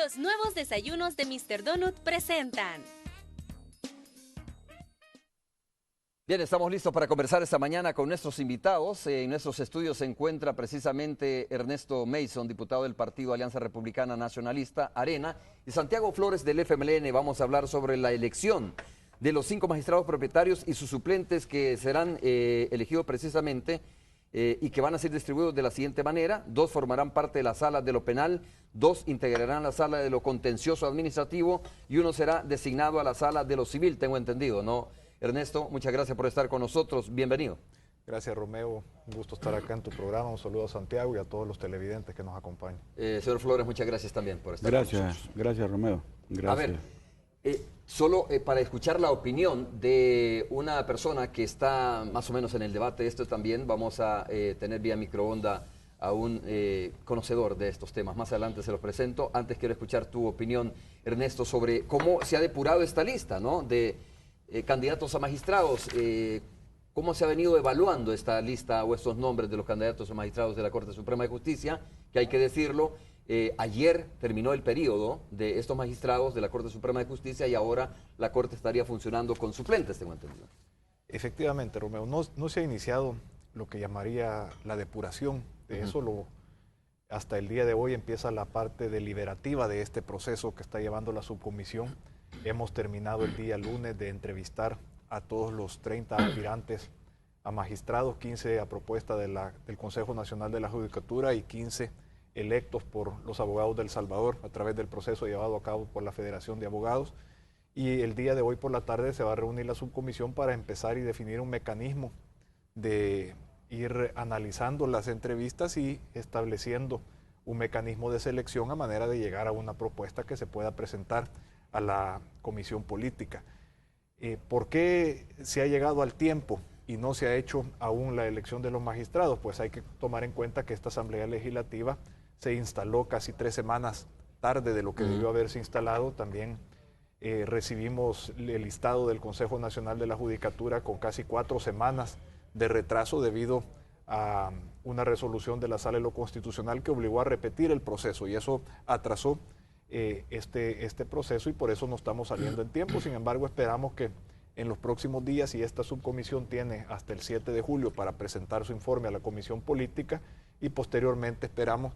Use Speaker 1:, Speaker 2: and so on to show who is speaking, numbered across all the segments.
Speaker 1: Los nuevos desayunos de Mr. Donut presentan.
Speaker 2: Bien, estamos listos para conversar esta mañana con nuestros invitados. En nuestros estudios se encuentra precisamente Ernesto Mason, diputado del Partido Alianza Republicana Nacionalista, Arena, y Santiago Flores del FMLN. Vamos a hablar sobre la elección de los 5 magistrados propietarios y sus suplentes que serán elegidos precisamente y que van a ser distribuidos de la siguiente manera. 2 formarán parte de la sala de lo penal, 2 integrarán la sala de lo contencioso administrativo y 1 será designado a la sala de lo civil, tengo entendido, ¿no? Ernesto, muchas gracias por estar con nosotros. Bienvenido.
Speaker 3: Gracias, Romeo. Un gusto estar acá en tu programa. Un saludo a Santiago y a todos los televidentes que nos acompañan.
Speaker 2: Señor Flores, muchas gracias también por estar con nosotros.
Speaker 4: Gracias, Romeo. Gracias.
Speaker 2: A ver, solo para escuchar la opinión de una persona que está más o menos en el debate de esto también, vamos a tener vía microonda a un conocedor de estos temas. Más adelante se los presento. Antes quiero escuchar tu opinión, Ernesto, sobre cómo se ha depurado esta lista, ¿no? De candidatos a magistrados. ¿Cómo se ha venido evaluando esta lista o estos nombres de los candidatos a magistrados de la Corte Suprema de Justicia? Que hay que decirlo, ayer terminó el periodo de estos magistrados de la Corte Suprema de Justicia y ahora la Corte estaría funcionando con suplentes, tengo entendido.
Speaker 3: Efectivamente, Romeo, no se ha iniciado lo que llamaría la depuración. De eso hasta el día de hoy empieza la parte deliberativa de este proceso que está llevando la subcomisión. Hemos terminado el día lunes de entrevistar a todos los 30 aspirantes a magistrados, 15 a propuesta del Consejo Nacional de la Judicatura y 15 electos por los abogados de El Salvador a través del proceso llevado a cabo por la Federación de Abogados. Y el día de hoy por la tarde se va a reunir la subcomisión para empezar y definir un mecanismo de ir analizando las entrevistas y estableciendo un mecanismo de selección a manera de llegar a una propuesta que se pueda presentar a la comisión política. ¿Por qué se ha llegado al tiempo y no se ha hecho aún la elección de los magistrados? Pues hay que tomar en cuenta que esta Asamblea Legislativa se instaló casi 3 semanas tarde de lo que debió haberse instalado. También recibimos el listado del Consejo Nacional de la Judicatura con casi 4 semanas de retraso debido a una resolución de la Sala de lo Constitucional que obligó a repetir el proceso y eso atrasó este proceso y por eso no estamos saliendo en tiempo. Sin embargo, esperamos que en los próximos días, y esta subcomisión tiene hasta el 7 de julio para presentar su informe a la Comisión Política y posteriormente esperamos,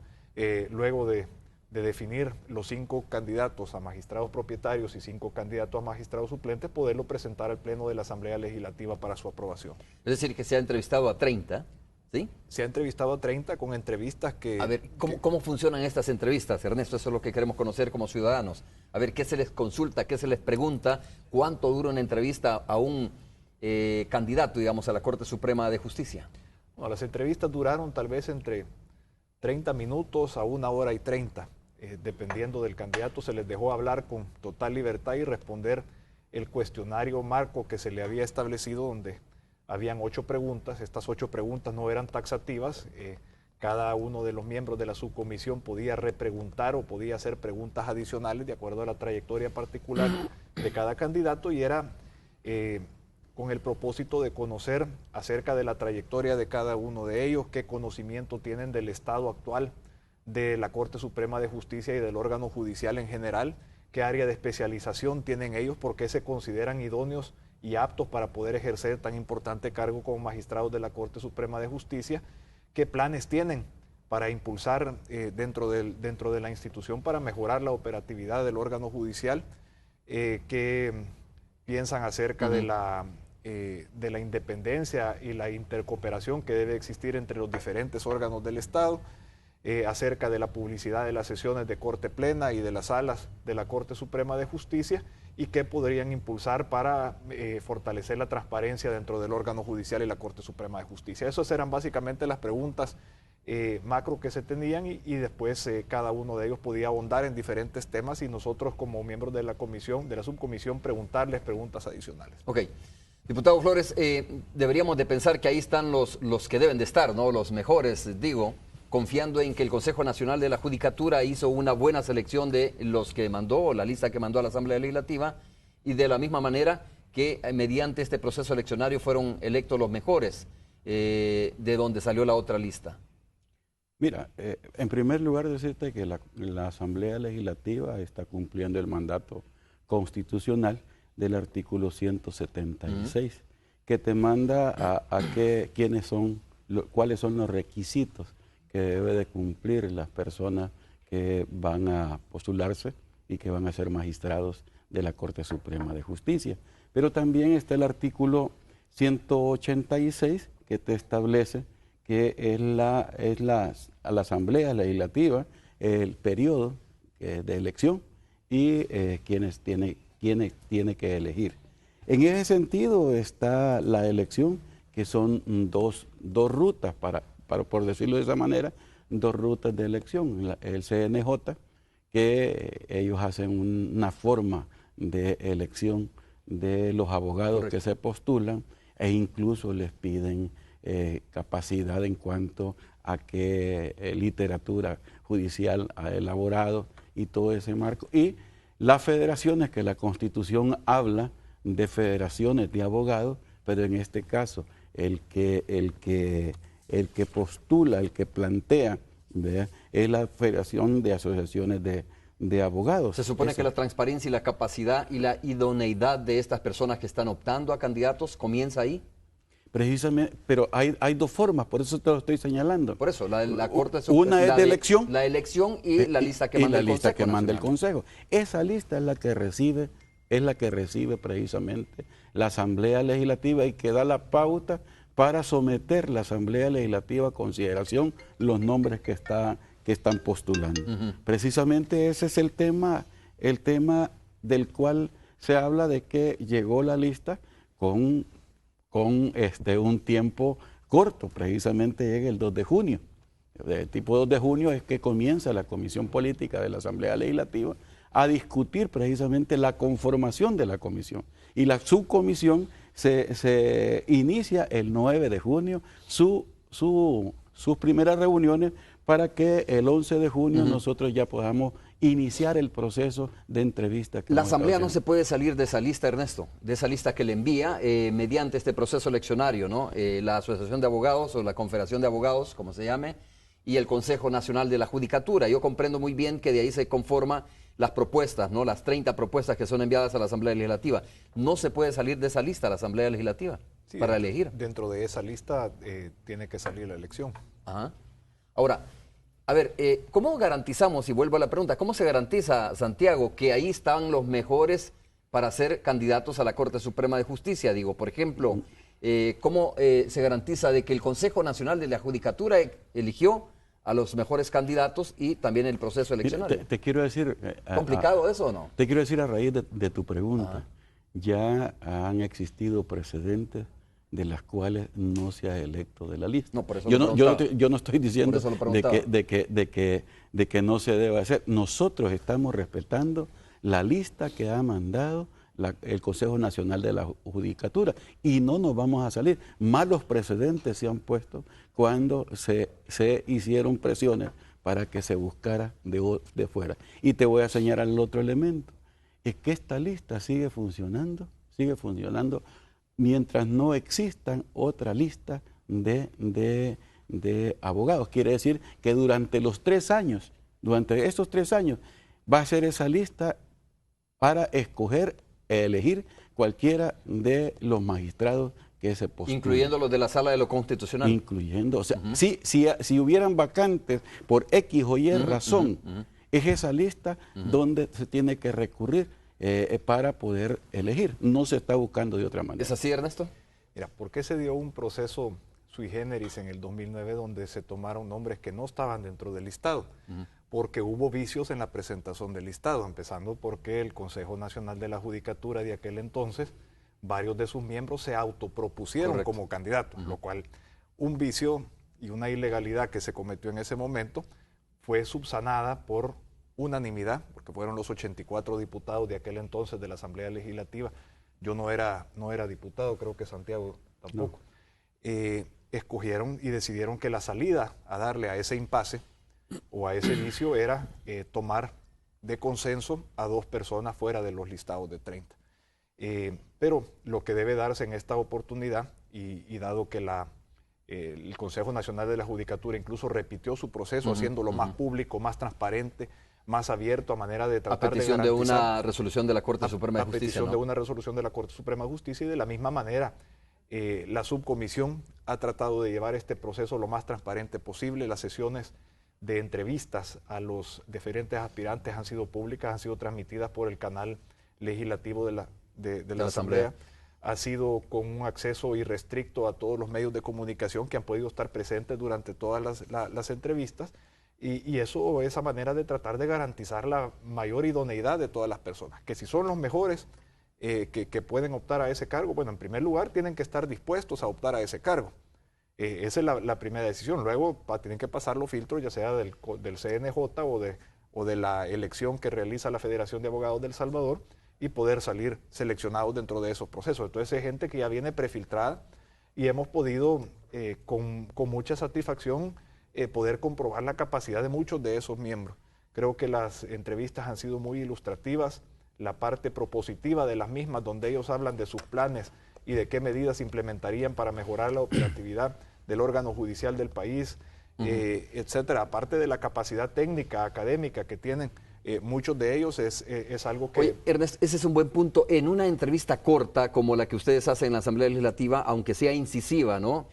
Speaker 3: luego de definir los 5 candidatos a magistrados propietarios y 5 candidatos a magistrados suplentes, poderlo presentar al Pleno de la Asamblea Legislativa para su aprobación.
Speaker 2: Es decir, que se ha entrevistado a 30, ¿sí?
Speaker 3: Se ha entrevistado a 30 con entrevistas que...
Speaker 2: A ver, ¿cómo funcionan estas entrevistas, Ernesto? Eso es lo que queremos conocer como ciudadanos. A ver, ¿qué se les consulta, qué se les pregunta? ¿Cuánto dura una entrevista a un candidato, digamos, a la Corte Suprema de Justicia?
Speaker 3: Bueno, las entrevistas duraron tal vez entre 30 minutos a 1 hora y 30. Dependiendo del candidato, se les dejó hablar con total libertad y responder el cuestionario marco que se le había establecido, donde habían 8 preguntas. Estas 8 preguntas no eran taxativas. Cada uno de los miembros de la subcomisión podía repreguntar o podía hacer preguntas adicionales de acuerdo a la trayectoria particular de cada candidato y era con el propósito de conocer acerca de la trayectoria de cada uno de ellos, qué conocimiento tienen del estado actual de la Corte Suprema de Justicia y del órgano judicial en general, qué área de especialización tienen ellos, por qué se consideran idóneos y aptos para poder ejercer tan importante cargo como magistrados de la Corte Suprema de Justicia, qué planes tienen para impulsar dentro de la institución para mejorar la operatividad del órgano judicial, qué piensan acerca de la independencia y la intercooperación que debe existir entre los diferentes órganos del Estado, acerca de la publicidad de las sesiones de Corte Plena y de las salas de la Corte Suprema de Justicia y qué podrían impulsar para fortalecer la transparencia dentro del órgano judicial y la Corte Suprema de Justicia. Esas eran básicamente las preguntas macro que se tenían y después cada uno de ellos podía ahondar en diferentes temas y nosotros como miembros de la comisión, de la subcomisión, preguntarles preguntas adicionales.
Speaker 2: Ok. Diputado Flores, deberíamos de pensar que ahí están los que deben de estar, ¿no? Los mejores, digo, confiando en que el Consejo Nacional de la Judicatura hizo una buena selección de los que mandó, la lista que mandó a la Asamblea Legislativa, y de la misma manera que mediante este proceso eleccionario fueron electos los mejores de donde salió la otra lista.
Speaker 4: Mira, en primer lugar decirte que la Asamblea Legislativa está cumpliendo el mandato constitucional del artículo 176, que te manda a cuáles son los requisitos que debe de cumplir las personas que van a postularse y que van a ser magistrados de la Corte Suprema de Justicia. Pero también está el artículo 186 que te establece que es la Asamblea Legislativa el periodo de elección y quienes tiene que elegir. En ese sentido está la elección, que son dos rutas, por decirlo de esa manera, dos rutas de elección. El CNJ, que ellos hacen una forma de elección de los abogados Correcto. Que se postulan e incluso les piden capacidad en cuanto a qué literatura judicial ha elaborado y todo ese marco. Y las federaciones, que la Constitución habla de federaciones de abogados, pero en este caso el que postula, el que plantea, ¿verdad?, es la Federación de Asociaciones de Abogados.
Speaker 2: Se supone que la transparencia y la capacidad y la idoneidad de estas personas que están optando a candidatos comienza ahí.
Speaker 4: Precisamente, pero hay dos formas, por eso te lo estoy señalando.
Speaker 2: Por eso, la Corte
Speaker 4: una es de elección.
Speaker 2: La elección y la lista que manda el Consejo.
Speaker 4: La lista que manda el Consejo. Esa lista es la que recibe precisamente la Asamblea Legislativa y que da la pauta para someter la Asamblea Legislativa a consideración los nombres que están postulando. Precisamente ese es el tema del cual se habla, de que llegó la lista con un tiempo corto, precisamente llega el 2 de junio. El tipo 2 de junio es que comienza la Comisión Política de la Asamblea Legislativa a discutir precisamente la conformación de la comisión. Y la subcomisión se inicia el 9 de junio sus primeras reuniones para que el 11 de junio nosotros ya podamos iniciar el proceso de entrevista.
Speaker 2: La Asamblea no se puede salir de esa lista, Ernesto, de esa lista que le envía mediante este proceso eleccionario, ¿no? La Asociación de Abogados o la Confederación de Abogados, como se llame, y el Consejo Nacional de la Judicatura. Yo comprendo muy bien que de ahí se conforman las propuestas, ¿no? Las 30 propuestas que son enviadas a la Asamblea Legislativa. No se puede salir de esa lista la Asamblea Legislativa para elegir.
Speaker 3: Dentro de esa lista tiene que salir la elección.
Speaker 2: Ajá. Ahora, a ver, ¿cómo garantizamos, y vuelvo a la pregunta, cómo se garantiza, Santiago, que ahí están los mejores para ser candidatos a la Corte Suprema de Justicia? Digo, por ejemplo, ¿cómo se garantiza de que el Consejo Nacional de la Judicatura eligió a los mejores candidatos y también el proceso eleccionario?
Speaker 4: Te quiero decir...
Speaker 2: ¿Complicado eso o no?
Speaker 4: Te quiero decir, a raíz de tu pregunta, ya han existido precedentes de las cuales no se ha electo de la lista.
Speaker 2: No, por eso
Speaker 4: yo no estoy diciendo de que no se deba hacer. Nosotros estamos respetando la lista que ha mandado el Consejo Nacional de la Judicatura y no nos vamos a salir. Malos precedentes se han puesto cuando se hicieron presiones para que se buscara de fuera. Y te voy a señalar el otro elemento, es que esta lista sigue funcionando mientras no existan otra lista de abogados. Quiere decir que durante estos 3 años, va a ser esa lista para elegir cualquiera de los magistrados que se postulen.
Speaker 2: Incluyendo los de la Sala de lo Constitucional.
Speaker 4: Incluyendo, o sea, si hubieran vacantes por X o Y razón, es esa lista donde se tiene que recurrir para poder elegir. No se está buscando de otra manera.
Speaker 2: ¿Es así, Ernesto?
Speaker 3: Mira, ¿por qué se dio un proceso sui generis en el 2009 donde se tomaron nombres que no estaban dentro del listado? Porque hubo vicios en la presentación del listado, empezando porque el Consejo Nacional de la Judicatura de aquel entonces, varios de sus miembros se autopropusieron como candidatos, lo cual un vicio y una ilegalidad que se cometió en ese momento fue subsanada por unanimidad, porque fueron los 84 diputados de aquel entonces de la Asamblea Legislativa. Yo no era diputado, creo que Santiago tampoco. Escogieron y decidieron que la salida a darle a ese impasse o a ese vicio era tomar de consenso a 2 personas fuera de los listados de 30. Pero lo que debe darse en esta oportunidad, y dado que El Consejo Nacional de la Judicatura incluso repitió su proceso, haciéndolo más público, más transparente, más abierto, a manera de tratar de garantizar...
Speaker 2: A petición de una resolución de la Corte Suprema de Justicia,
Speaker 3: a petición de una resolución de la Corte Suprema de Justicia, y de la misma manera la subcomisión ha tratado de llevar este proceso lo más transparente posible. Las sesiones de entrevistas a los diferentes aspirantes han sido públicas, han sido transmitidas por el canal legislativo de la Asamblea. Ha sido con un acceso irrestricto a todos los medios de comunicación que han podido estar presentes durante todas las entrevistas, y eso es a manera de tratar de garantizar la mayor idoneidad de todas las personas, que si son los mejores que pueden optar a ese cargo, bueno, en primer lugar tienen que estar dispuestos a optar a ese cargo. Esa es la primera decisión. Luego tienen que pasar los filtros, ya sea del CNJ o de la elección que realiza la Federación de Abogados de El Salvador, y poder salir seleccionados dentro de esos procesos. Entonces es gente que ya viene prefiltrada, y hemos podido con mucha satisfacción poder comprobar la capacidad de muchos de esos miembros. Creo que las entrevistas han sido muy ilustrativas, la parte propositiva de las mismas, donde ellos hablan de sus planes y de qué medidas implementarían para mejorar la operatividad del órgano judicial del país, etcétera. Aparte de la capacidad técnica, académica que tienen, muchos de ellos es algo que...
Speaker 2: Oye, Ernest, ese es un buen punto. En una entrevista corta como la que ustedes hacen en la Asamblea Legislativa, aunque sea incisiva, ¿no?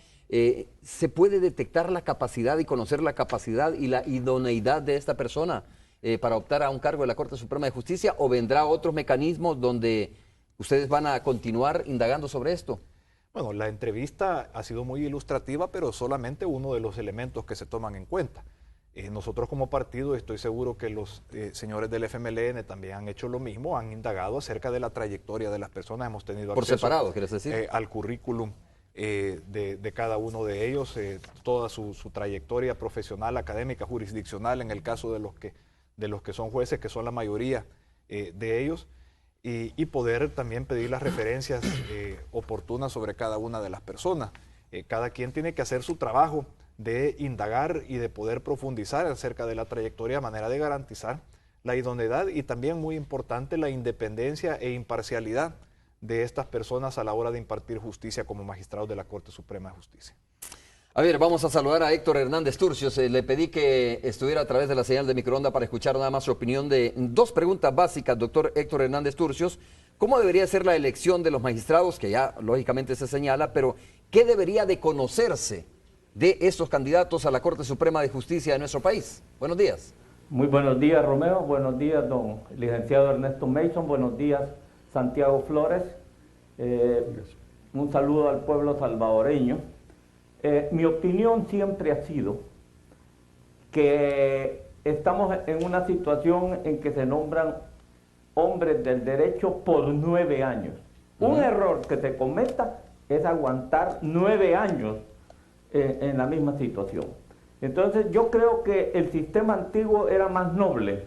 Speaker 2: ¿Se puede detectar la capacidad y conocer la capacidad y la idoneidad de esta persona para optar a un cargo de la Corte Suprema de Justicia, o vendrá otros mecanismos donde ustedes van a continuar indagando sobre esto?
Speaker 3: Bueno, la entrevista ha sido muy ilustrativa, pero solamente uno de los elementos que se toman en cuenta. Nosotros como partido, estoy seguro que los señores del FMLN también han hecho lo mismo, han indagado acerca de la trayectoria de las personas, hemos tenido
Speaker 2: por
Speaker 3: acceso
Speaker 2: separado, ¿quieres decir?
Speaker 3: Al currículum de cada uno de ellos, toda su trayectoria profesional, académica, jurisdiccional, en el caso de los que son jueces, que son la mayoría de ellos, y poder también pedir las referencias oportunas sobre cada una de las personas. Cada quien tiene que hacer su trabajo de indagar y de poder profundizar acerca de la trayectoria, de manera de garantizar la idoneidad y también, muy importante, la independencia e imparcialidad de estas personas a la hora de impartir justicia como magistrados de la Corte Suprema de Justicia.
Speaker 2: A ver, vamos a saludar a Héctor Hernández Turcios. Le pedí que estuviera a través de la señal de microondas para escuchar nada más su opinión de dos preguntas básicas, doctor Héctor Hernández Turcios. ¿Cómo debería ser la elección de los magistrados? Que ya lógicamente se señala, pero ¿qué debería de conocerse de estos candidatos a la Corte Suprema de Justicia de nuestro país? Buenos días.
Speaker 5: Muy buenos días, Romeo. Buenos días, don licenciado Ernesto Mason. Buenos días, Santiago Flores. Un saludo al pueblo salvadoreño. Mi opinión siempre ha sido que estamos en una situación en que se nombran hombres del derecho por 9 años. Un error que se cometa es aguantar 9 años en la misma situación. Entonces yo creo que el sistema antiguo era más noble.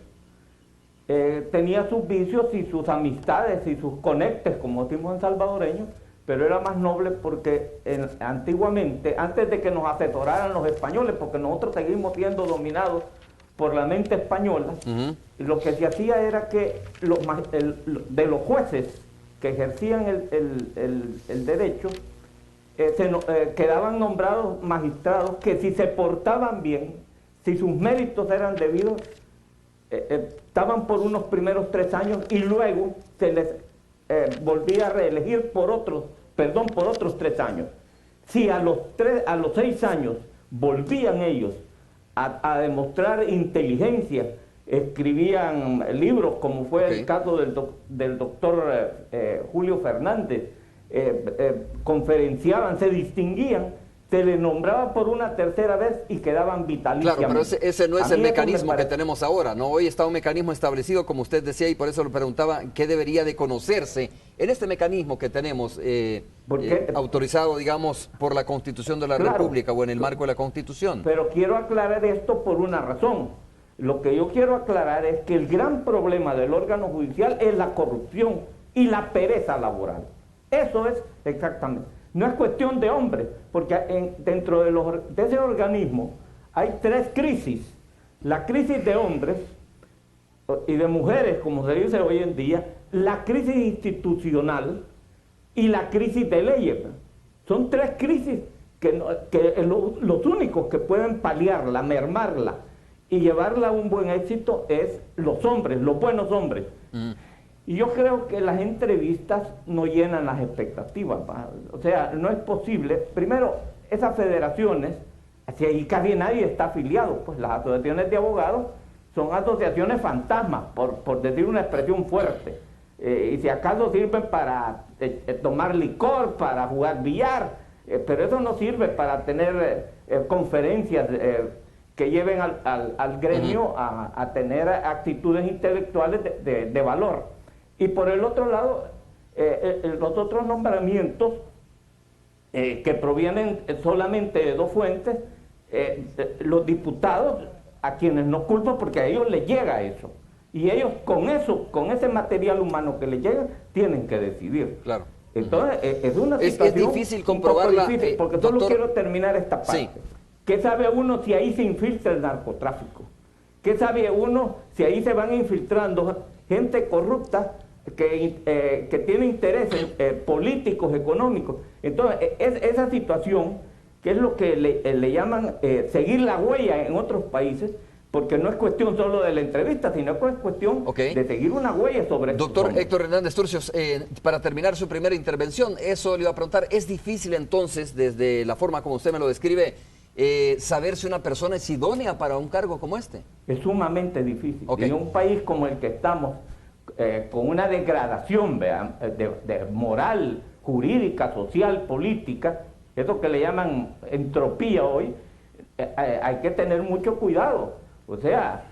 Speaker 5: Tenía sus vicios y sus amistades y sus conectes, como decimos en salvadoreño, pero era más noble porque antiguamente, antes de que nos asesoraran los españoles, porque nosotros seguimos siendo dominados por la mente española, lo que se hacía era que de los jueces que ejercían el derecho, quedaban nombrados magistrados que, si se portaban bien, si sus méritos eran debidos, estaban por unos primeros 3 años y luego se les volvía a reelegir por otros 3 años. Si a los 6 años volvían ellos a demostrar inteligencia, escribían libros, como fue el caso del doctor Julio Fernández, conferenciaban, se distinguían, se les nombraba por una tercera vez y quedaban vitaliciamente.
Speaker 2: Claro, pero ese no es el mecanismo que tenemos ahora, ¿no? Hoy está un mecanismo establecido, como usted decía, y por eso le preguntaba qué debería de conocerse en este mecanismo que tenemos autorizado, digamos, por la Constitución de la República o en el marco de la Constitución.
Speaker 5: Pero quiero aclarar esto por una razón. Lo que yo quiero aclarar es que el gran problema del órgano judicial es la corrupción y la pereza laboral. Eso es exactamente. No es cuestión de hombres, porque dentro de ese organismo hay 3 crisis. La crisis de hombres y de mujeres, como se dice hoy en día, la crisis institucional y la crisis de leyes. Son 3 crisis los únicos que pueden paliarla, mermarla y llevarla a un buen éxito es los hombres, los buenos hombres. Y yo creo que las entrevistas no llenan las expectativas, ¿va? O sea, no es posible. Primero, esas federaciones, si ahí casi nadie está afiliado, pues las asociaciones de abogados son asociaciones fantasmas, por decir una expresión fuerte. Y si acaso sirven para tomar licor, para jugar billar, pero eso no sirve para tener conferencias que lleven al gremio a tener actitudes intelectuales de valor. Y por el otro lado, los otros nombramientos que provienen solamente de dos fuentes, los diputados, a quienes no culpo porque a ellos les llega eso. Y ellos con eso, con ese material humano que les llega, tienen que decidir.
Speaker 2: Claro.
Speaker 5: Entonces, es una situación
Speaker 2: es difícil comprobarla,
Speaker 5: difícil, porque solo
Speaker 2: doctor,
Speaker 5: quiero terminar esta parte.
Speaker 2: Sí.
Speaker 5: ¿Qué sabe uno si ahí se infiltra el narcotráfico? ¿Qué sabe uno si ahí se van infiltrando gente corrupta que tiene intereses políticos, económicos? Entonces, esa situación, que es lo que le llaman seguir la huella en otros países, porque no es cuestión solo de la entrevista, sino que es cuestión de seguir una huella sobre...
Speaker 2: Doctor Héctor Hernández Turcios, para terminar su primera intervención, eso le iba a preguntar, ¿es difícil entonces, desde la forma como usted me lo describe, saber si una persona es idónea para un cargo como este?
Speaker 5: Es sumamente difícil. En un país como el que estamos, con una degradación de moral, jurídica, social, política, eso que le llaman entropía hoy, hay que tener mucho cuidado. O sea,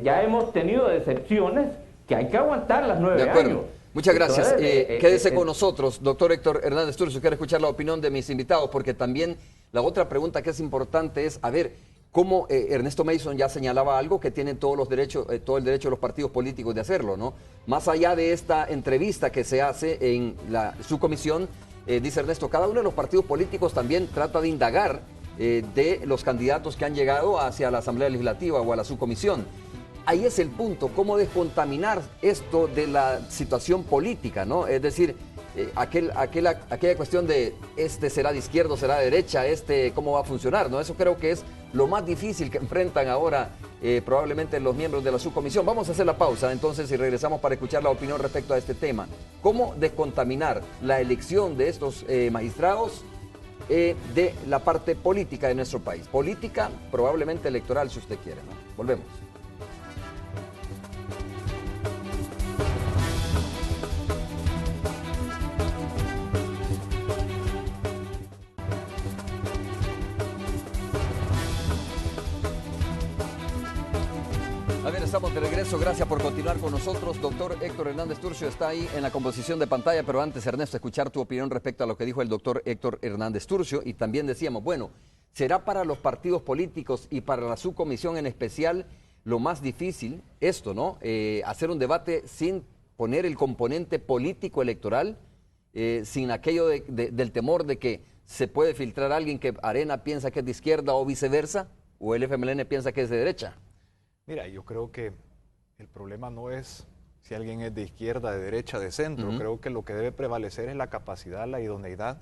Speaker 5: ya hemos tenido decepciones que hay que aguantar las 9 años.
Speaker 2: Muchas gracias. Quédese con nosotros, doctor Héctor Hernández Turcios. Quiero escuchar la opinión de mis invitados, porque también la otra pregunta que es importante es, a ver, cómo Ernesto Mason ya señalaba algo, que tienen todos los derechos, todo el derecho de los partidos políticos de hacerlo, ¿no? Más allá de esta entrevista que se hace en su comisión, dice Ernesto, cada uno de los partidos políticos también trata de indagar de los candidatos que han llegado hacia la Asamblea Legislativa o a la subcomisión. Ahí es el punto, cómo descontaminar esto de la situación política, ¿no? Es decir, aquella cuestión de será de izquierda o será de derecha, cómo va a funcionar, ¿no? Eso creo que es lo más difícil que enfrentan ahora probablemente los miembros de la subcomisión. Vamos a hacer la pausa entonces y regresamos para escuchar la opinión respecto a este tema. ¿Cómo descontaminar la elección de estos magistrados de la parte política de nuestro país? Política, probablemente electoral, si usted quiere, ¿no? Volvemos. A ver, estamos de regreso. Gracias por continuar con nosotros. Doctor Héctor Hernández Turcios está ahí en la composición de pantalla, pero antes, Ernesto, escuchar tu opinión respecto a lo que dijo el doctor Héctor Hernández Turcios. Y también decíamos, bueno, ¿será para los partidos políticos y para la subcomisión en especial lo más difícil esto, ¿no? Hacer un debate sin poner el componente político electoral, sin aquello del temor de que se puede filtrar a alguien que Arena piensa que es de izquierda o viceversa, o el FMLN piensa que es de derecha.
Speaker 3: Mira, yo creo que el problema no es si alguien es de izquierda, de derecha, de centro. Creo que lo que debe prevalecer es la capacidad, la idoneidad,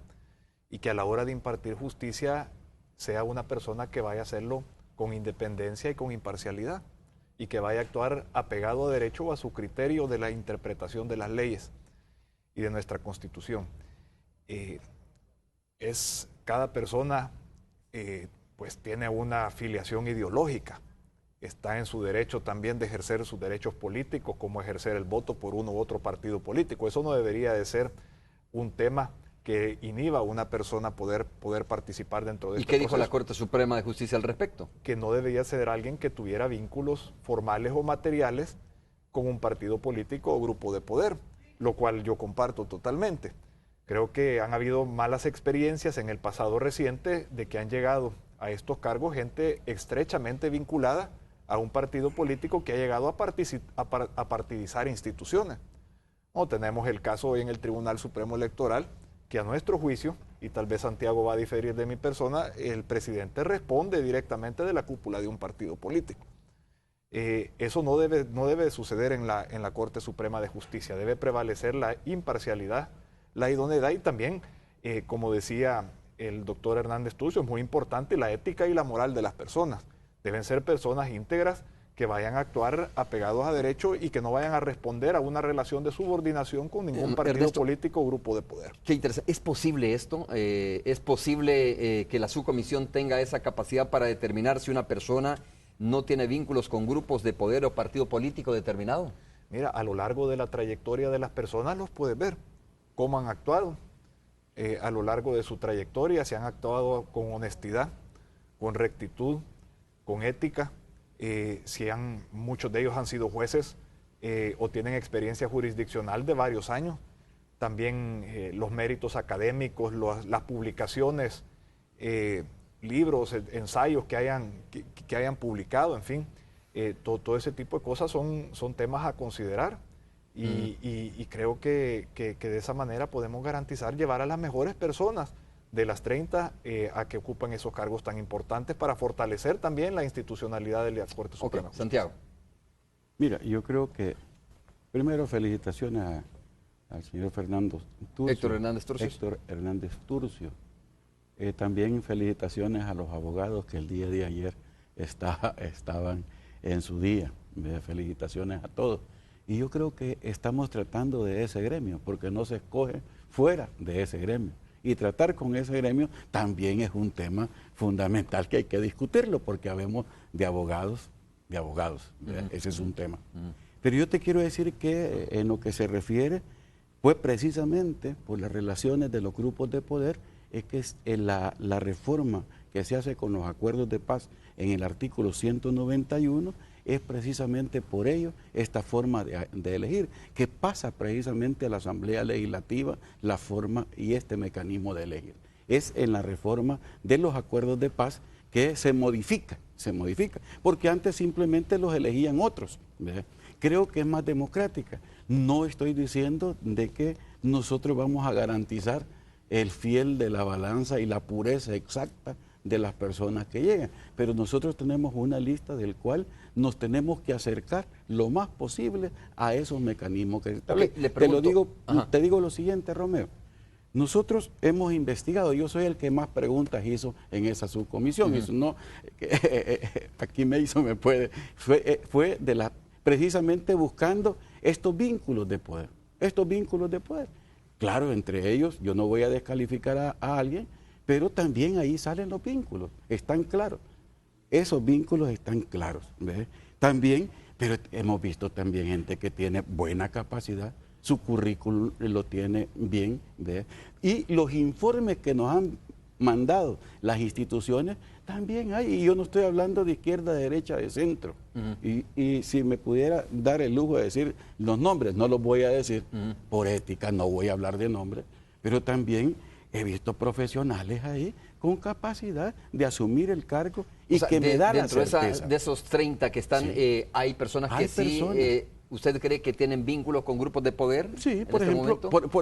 Speaker 3: y que a la hora de impartir justicia sea una persona que vaya a hacerlo con independencia y con imparcialidad, y que vaya a actuar apegado a derecho o a su criterio de la interpretación de las leyes y de nuestra Constitución. Cada persona pues tiene una afiliación ideológica. Está en su derecho también de ejercer sus derechos políticos, como ejercer el voto por uno u otro partido político. Eso no debería de ser un tema que inhiba a una persona poder participar dentro de este proceso. ¿Y
Speaker 2: qué dijo la Corte Suprema de Justicia al respecto?
Speaker 3: Que no debería ser alguien que tuviera vínculos formales o materiales con un partido político o grupo de poder, lo cual yo comparto totalmente. Creo que han habido malas experiencias en el pasado reciente de que han llegado a estos cargos gente estrechamente vinculada a un partido político que ha llegado a partidizar instituciones. Tenemos el caso hoy en el Tribunal Supremo Electoral, que a nuestro juicio, y tal vez Santiago va a diferir de mi persona, el presidente responde directamente de la cúpula de un partido político. Eso no debe suceder en la Corte Suprema de Justicia. Debe prevalecer la imparcialidad, la idoneidad y también, como decía el doctor Hernández Turcio, es muy importante la ética y la moral de las personas. Deben ser personas íntegras que vayan a actuar apegados a derecho y que no vayan a responder a una relación de subordinación con ningún partido
Speaker 2: Ernesto,
Speaker 3: político o grupo de poder.
Speaker 2: Qué interesante. ¿Es posible esto? ¿Es posible que la subcomisión tenga esa capacidad para determinar si una persona no tiene vínculos con grupos de poder o partido político determinado?
Speaker 3: Mira, a lo largo de la trayectoria de las personas los puedes ver, cómo han actuado. A lo largo de su trayectoria, si han actuado con honestidad, con rectitud, con ética. Muchos de ellos han sido jueces o tienen experiencia jurisdiccional de varios años. También los méritos académicos, las publicaciones, libros, ensayos que hayan publicado, en fin. Todo ese tipo de cosas son temas a considerar y creo que de esa manera podemos garantizar llevar a las mejores personas de las 30 a que ocupan esos cargos tan importantes para fortalecer también la institucionalidad de la Corte Suprema.
Speaker 2: Okay. Santiago.
Speaker 4: Mira, yo creo que primero felicitaciones al señor Fernando Turcio.
Speaker 2: Héctor Hernández Turcio.
Speaker 4: Héctor Hernández Turcio. También felicitaciones a los abogados que el día de ayer estaban en su día. Felicitaciones a todos. Y yo creo que estamos tratando de ese gremio, porque no se escoge fuera de ese gremio. Y tratar con ese gremio también es un tema fundamental que hay que discutirlo, porque habemos de abogados. Ese es un tema. Pero yo te quiero decir que en lo que se refiere, pues precisamente por las relaciones de los grupos de poder, es que la reforma que se hace con los acuerdos de paz en el artículo 191, es precisamente por ello esta forma de elegir, que pasa precisamente a la Asamblea Legislativa la forma y este mecanismo de elegir. Es en la reforma de los acuerdos de paz que se modifica, porque antes simplemente los elegían otros, ¿verdad? Creo que es más democrática. No estoy diciendo de que nosotros vamos a garantizar el fiel de la balanza y la pureza exacta de las personas que llegan, pero nosotros tenemos una lista del cual nos tenemos que acercar lo más posible a esos mecanismos que se establecen. Te digo lo siguiente, Romeo. Nosotros hemos investigado, yo soy el que más preguntas hizo en esa subcomisión, aquí me puede, fue precisamente buscando estos vínculos de poder, Claro, entre ellos, yo no voy a descalificar a alguien, pero también ahí salen los vínculos, están claros. Esos vínculos están claros, ¿ves? También, pero hemos visto también gente que tiene buena capacidad, su currículum lo tiene bien, ¿ves? Y los informes que nos han mandado las instituciones también hay, y yo no estoy hablando de izquierda, de derecha, de centro. Y si me pudiera dar el lujo de decir los nombres, no los voy a decir, por ética no voy a hablar de nombres, pero también he visto profesionales ahí con capacidad de asumir el cargo y que me da la certeza.
Speaker 2: Dentro de esos 30 que están, hay personas que sí, ¿usted cree que tienen vínculos con grupos de poder?
Speaker 4: Sí, por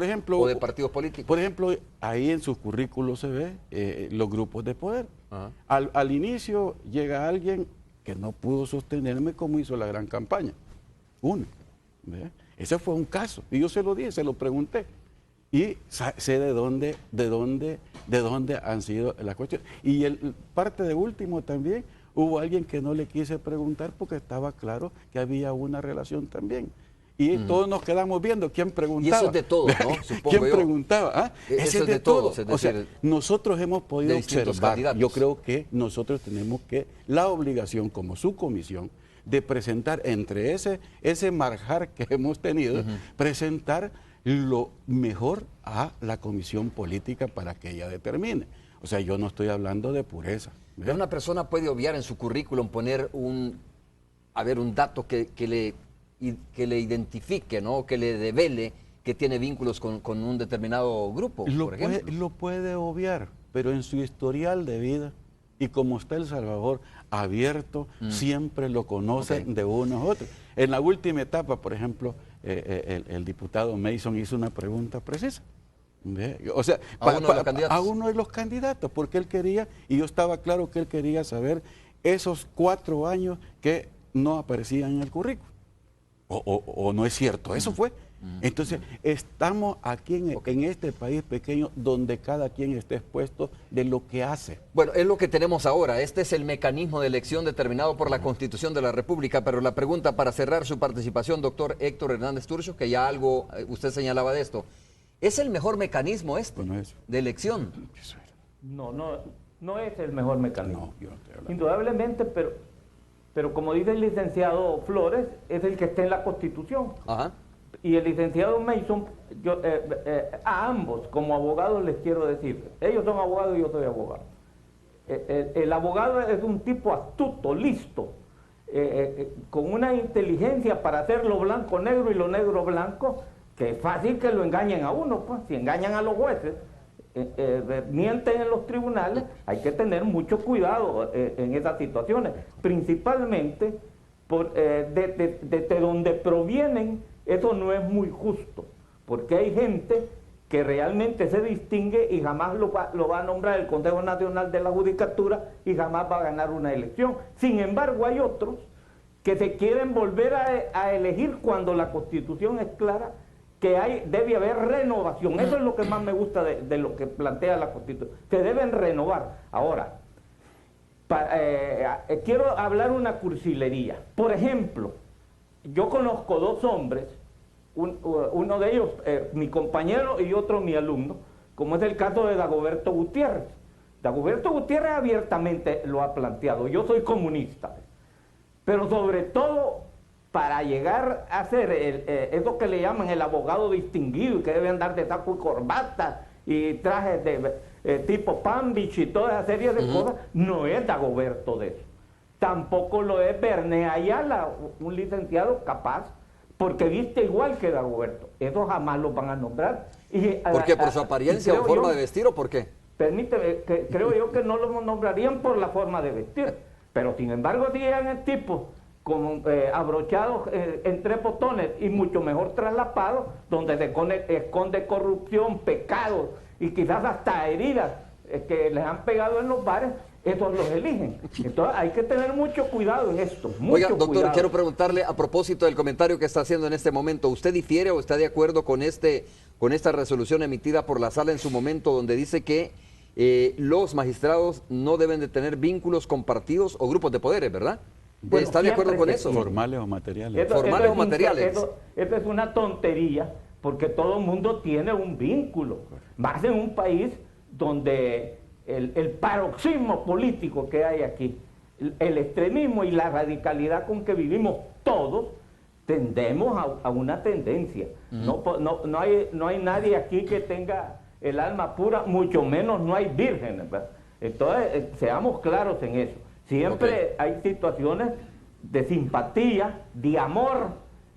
Speaker 4: ejemplo,
Speaker 2: o de partidos políticos.
Speaker 4: Por ejemplo, ahí en sus currículos se ve los grupos de poder. Al inicio llega alguien que no pudo sostenerme como hizo la gran campaña. Uno. ¿Ve? Ese fue un caso. Y yo se lo dije, se lo pregunté. Y sé de dónde han sido las cuestiones. Y parte de último también, hubo alguien que no le quise preguntar porque estaba claro que había una relación también. Y todos nos quedamos viendo quién preguntaba.
Speaker 2: Y eso es de todos, ¿no? Supongo
Speaker 4: ¿Quién
Speaker 2: yo.
Speaker 4: preguntaba? ¿Ah?
Speaker 2: Eso es de todos.
Speaker 4: O sea, nosotros hemos podido observar, yo creo que nosotros tenemos la obligación como subcomisión de presentar entre ese marjar que hemos tenido, presentar lo mejor a la comisión política para que ella determine. O sea, yo no estoy hablando de pureza.
Speaker 2: Pero una persona puede obviar en su currículum, poner un dato que le identifique, ¿no? Que le devele que tiene vínculos con un determinado grupo, por ejemplo.
Speaker 4: Lo puede obviar, pero en su historial de vida, y como está El Salvador abierto, siempre lo conocen de unos a otros. En la última etapa, por ejemplo, el diputado Mason hizo una pregunta precisa. O sea, a uno de los candidatos, porque él quería, y yo estaba claro que él quería saber esos 4 años que no aparecían en el currículo. O no es cierto, eso fue. Entonces, estamos aquí en este país pequeño donde cada quien está expuesto de lo que hace.
Speaker 2: Bueno, es lo que tenemos ahora. Este es el mecanismo de elección determinado por la Constitución de la República, pero la pregunta para cerrar su participación, doctor Héctor Hernández Turcios, que ya algo usted señalaba de esto, ¿es el mejor mecanismo de elección?
Speaker 5: No es el mejor mecanismo.
Speaker 4: No, yo no estoy hablando.
Speaker 5: Indudablemente, pero como dice el licenciado Flores, es el que está en la Constitución.
Speaker 2: Ajá.
Speaker 5: Y el licenciado Mason, a ambos, como abogados les quiero decir, ellos son abogados y yo soy abogado. El abogado es un tipo astuto, listo, con una inteligencia para hacer lo blanco negro y lo negro blanco, que es fácil que lo engañen a uno, pues, si engañan a los jueces. Mienten en los tribunales, hay que tener mucho cuidado en esas situaciones, principalmente desde donde provienen. Eso no es muy justo, porque hay gente que realmente se distingue y jamás lo va a nombrar el Consejo Nacional de la Judicatura y jamás va a ganar una elección. Sin embargo, hay otros que se quieren volver a elegir cuando la Constitución es clara que debe haber renovación. Eso es lo que más me gusta de lo que plantea la Constitución. Se deben renovar. Ahora, quiero hablar una cursilería. Por ejemplo, yo conozco dos hombres, uno de ellos mi compañero y otro mi alumno, como es el caso de Dagoberto Gutiérrez. Dagoberto Gutiérrez abiertamente lo ha planteado: yo soy comunista, pero sobre todo para llegar a ser eso que le llaman el abogado distinguido, y que debe andar de saco y corbata y trajes de tipo Pambich y toda esa serie de cosas, no es Dagoberto de eso. Tampoco lo es Berné Ayala, un licenciado capaz, porque viste igual que Dagoberto. Eso jamás lo van a nombrar.
Speaker 2: ¿Por qué? ¿Por su apariencia o forma de vestir o por qué?
Speaker 5: Permíteme, creo yo que no lo nombrarían por la forma de vestir, pero sin embargo dirían el tipo como abrochados entre botones y mucho mejor traslapados, donde se esconde corrupción, pecados y quizás hasta heridas que les han pegado en los bares. Esos los eligen. Entonces hay que tener mucho cuidado en esto.
Speaker 2: Oiga, doctor, quiero preguntarle a propósito del comentario que está haciendo en este momento. ¿Usted difiere o está de acuerdo con esta resolución emitida por la sala en su momento, donde dice que los magistrados no deben de tener vínculos con partidos o grupos de poderes, verdad?
Speaker 5: Bueno,
Speaker 2: ¿Está de acuerdo con eso?
Speaker 4: Formales o materiales.
Speaker 2: Formales o materiales.
Speaker 5: Eso es una tontería, porque todo el mundo tiene un vínculo. Más en un país donde el paroxismo político que hay aquí, el extremismo y la radicalidad con que vivimos todos, tendemos a una tendencia. No hay nadie aquí que tenga el alma pura, mucho menos no hay vírgenes, ¿verdad? Entonces, seamos claros en eso. Siempre hay situaciones de simpatía, de amor,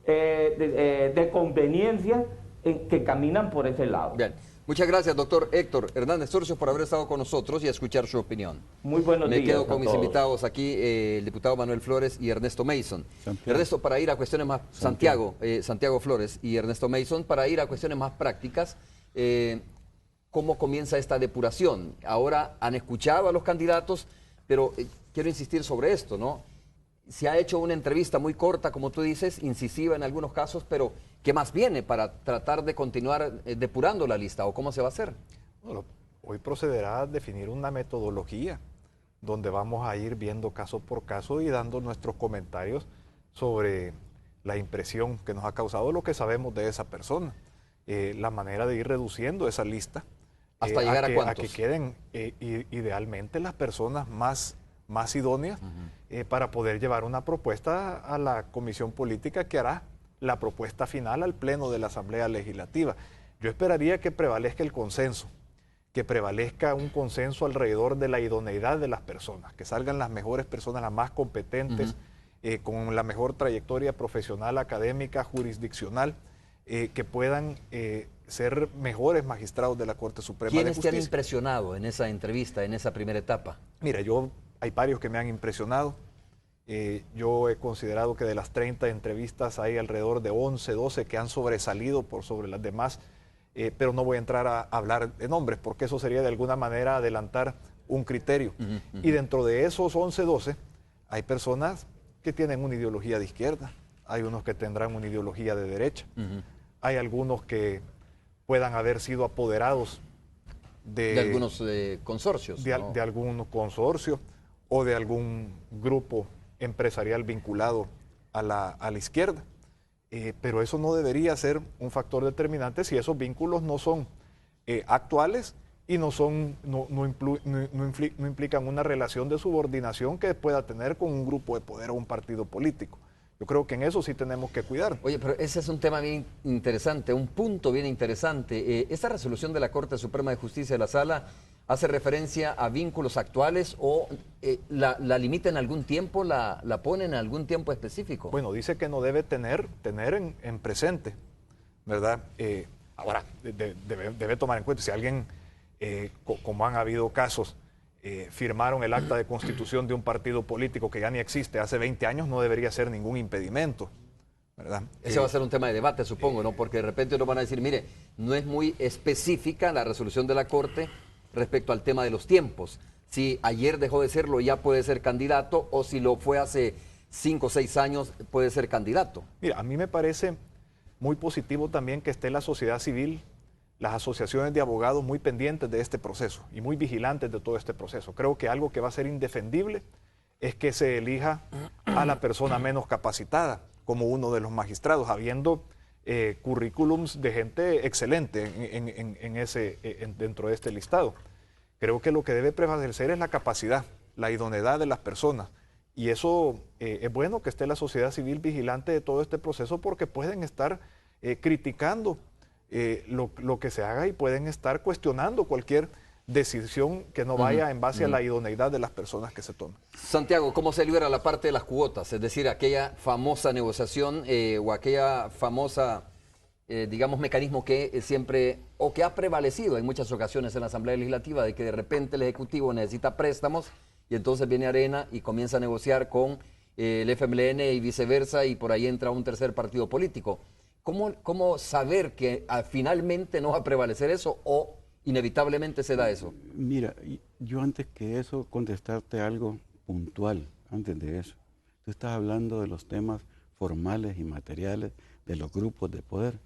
Speaker 5: de conveniencia que caminan por ese lado.
Speaker 2: Bien. Muchas gracias, doctor Héctor Hernández Turcios, por haber estado con nosotros y escuchar su opinión.
Speaker 5: Muy buenos días.
Speaker 2: Me quedo con mis invitados aquí, el diputado Manuel Flores y Ernesto Mason. Ernesto, para ir a cuestiones más... Santiago Flores y Ernesto Mason, para ir a cuestiones más prácticas, ¿cómo comienza esta depuración? Ahora han escuchado a los candidatos, pero quiero insistir sobre esto, ¿no? Se ha hecho una entrevista muy corta, como tú dices, incisiva en algunos casos, pero ¿qué más viene para tratar de continuar depurando la lista o cómo se va a hacer?
Speaker 3: Bueno, hoy procederá a definir una metodología donde vamos a ir viendo caso por caso y dando nuestros comentarios sobre la impresión que nos ha causado lo que sabemos de esa persona, la manera de ir reduciendo esa lista.
Speaker 2: ¿Hasta llegar a cuántos?
Speaker 3: A que queden idealmente las personas más idóneas para poder llevar una propuesta a la comisión política que hará la propuesta final al pleno de la Asamblea Legislativa. Yo esperaría que prevalezca el consenso, que prevalezca un consenso alrededor de la idoneidad de las personas, que salgan las mejores personas, las más competentes, con la mejor trayectoria profesional, académica, jurisdiccional, que puedan ser mejores magistrados de la Corte Suprema de Justicia.
Speaker 2: ¿Quiénes te han impresionado en esa entrevista, en esa primera etapa?
Speaker 3: Mira, hay varios que me han impresionado. Yo he considerado que de las 30 entrevistas hay alrededor de 11, 12 que han sobresalido por sobre las demás, pero no voy a entrar a hablar de nombres porque eso sería de alguna manera adelantar un criterio. Y dentro de esos 11, 12 hay personas que tienen una ideología de izquierda, hay unos que tendrán una ideología de derecha, hay algunos que puedan haber sido apoderados
Speaker 2: de algunos consorcios. ¿No?
Speaker 3: De algún consorcio o de algún grupo empresarial vinculado a la izquierda. Pero eso no debería ser un factor determinante si esos vínculos no son actuales y no implican una relación de subordinación que pueda tener con un grupo de poder o un partido político. Yo creo que en eso sí tenemos que cuidar.
Speaker 2: Oye, pero ese es un tema bien interesante, un punto bien interesante. ¿Esta resolución de la Corte Suprema de Justicia de la Sala hace referencia a vínculos actuales o la limita en algún tiempo, la pone en algún tiempo específico?
Speaker 3: Bueno, dice que no debe tener en presente, ¿verdad? Ahora, debe tomar en cuenta, si alguien, como han habido casos, firmaron el acta de constitución de un partido político que ya ni existe hace 20 años, no debería ser ningún impedimento, ¿verdad?
Speaker 2: Ese va a ser un tema de debate, supongo, ¿no? Porque de repente nos van a decir, mire, no es muy específica la resolución de la Corte respecto al tema de los tiempos. Si ayer dejó de serlo, ya puede ser candidato, o si lo fue hace 5 o 6 años, puede ser candidato.
Speaker 3: Mira, a mí me parece muy positivo también que esté la sociedad civil, las asociaciones de abogados muy pendientes de este proceso y muy vigilantes de todo este proceso. Creo que algo que va a ser indefendible es que se elija a la persona menos capacitada como uno de los magistrados, habiendo currículums de gente excelente dentro de este listado. Creo que lo que debe prevalecer es la capacidad, la idoneidad de las personas. Y eso es bueno que esté la sociedad civil vigilante de todo este proceso, porque pueden estar criticando lo que se haga y pueden estar cuestionando cualquier decisión que no vaya en base a la idoneidad de las personas que se toman.
Speaker 2: Santiago, ¿cómo se libera la parte de las cuotas? Es decir, aquella famosa negociación o aquella famosa, digamos, mecanismo que siempre, o que ha prevalecido en muchas ocasiones en la Asamblea Legislativa, de que de repente el Ejecutivo necesita préstamos y entonces viene Arena y comienza a negociar con el FMLN y viceversa, y por ahí entra un tercer partido político. ¿Cómo saber que finalmente no va a prevalecer eso o inevitablemente se da eso?
Speaker 4: Mira, yo antes que eso contestarte algo puntual, antes de eso. Tú estás hablando de los temas formales y materiales de los grupos de poder.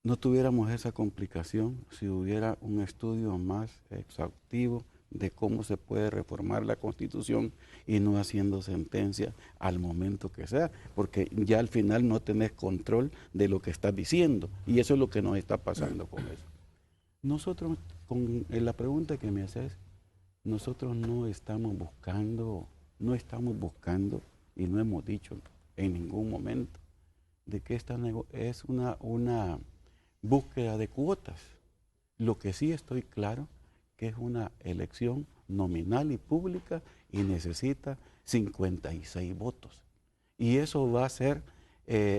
Speaker 4: No tuviéramos esa complicación si hubiera un estudio más exhaustivo de cómo se puede reformar la Constitución y no haciendo sentencia al momento que sea, porque ya al final no tenés control de lo que estás diciendo, y eso es lo que nos está pasando con eso. Nosotros, con la pregunta que me haces, nosotros no estamos buscando, y no hemos dicho en ningún momento, de que esta es una búsqueda de cuotas. Lo que sí estoy claro que es una elección nominal y pública y necesita 56 votos. Y eso va a ser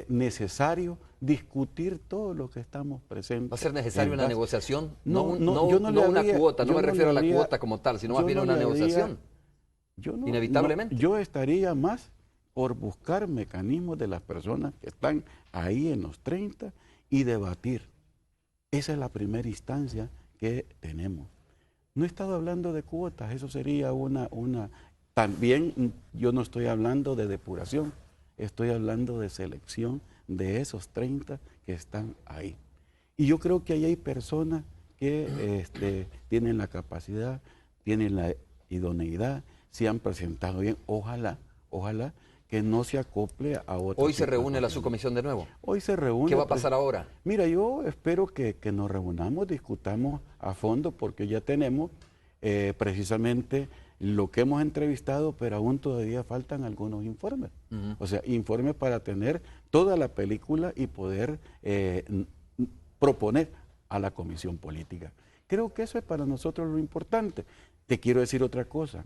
Speaker 4: necesario discutir todo lo que estamos presentes.
Speaker 2: ¿Va a ser necesario una negociación?
Speaker 4: No
Speaker 2: una cuota, no me refiero a la cuota como tal, sino más bien una negociación. Inevitablemente.
Speaker 4: Yo estaría más por buscar mecanismos de las personas que están ahí en los 30 y debatir. Esa es la primera instancia que tenemos. No he estado hablando de cuotas, eso sería También yo no estoy hablando de depuración, estoy hablando de selección de esos 30 que están ahí. Y yo creo que ahí hay personas que tienen la capacidad, tienen la idoneidad, se han presentado bien. Ojalá que no se acople a otro.
Speaker 2: Hoy se reúne la subcomisión de nuevo.
Speaker 4: Hoy se reúne.
Speaker 2: ¿Qué va a pasar ahora?
Speaker 4: Mira, yo espero que nos reunamos, discutamos a fondo, porque ya tenemos precisamente lo que hemos entrevistado, pero aún todavía faltan algunos informes. O sea, informes para tener toda la película y poder proponer a la comisión política. Creo que eso es para nosotros lo importante. Te quiero decir otra cosa.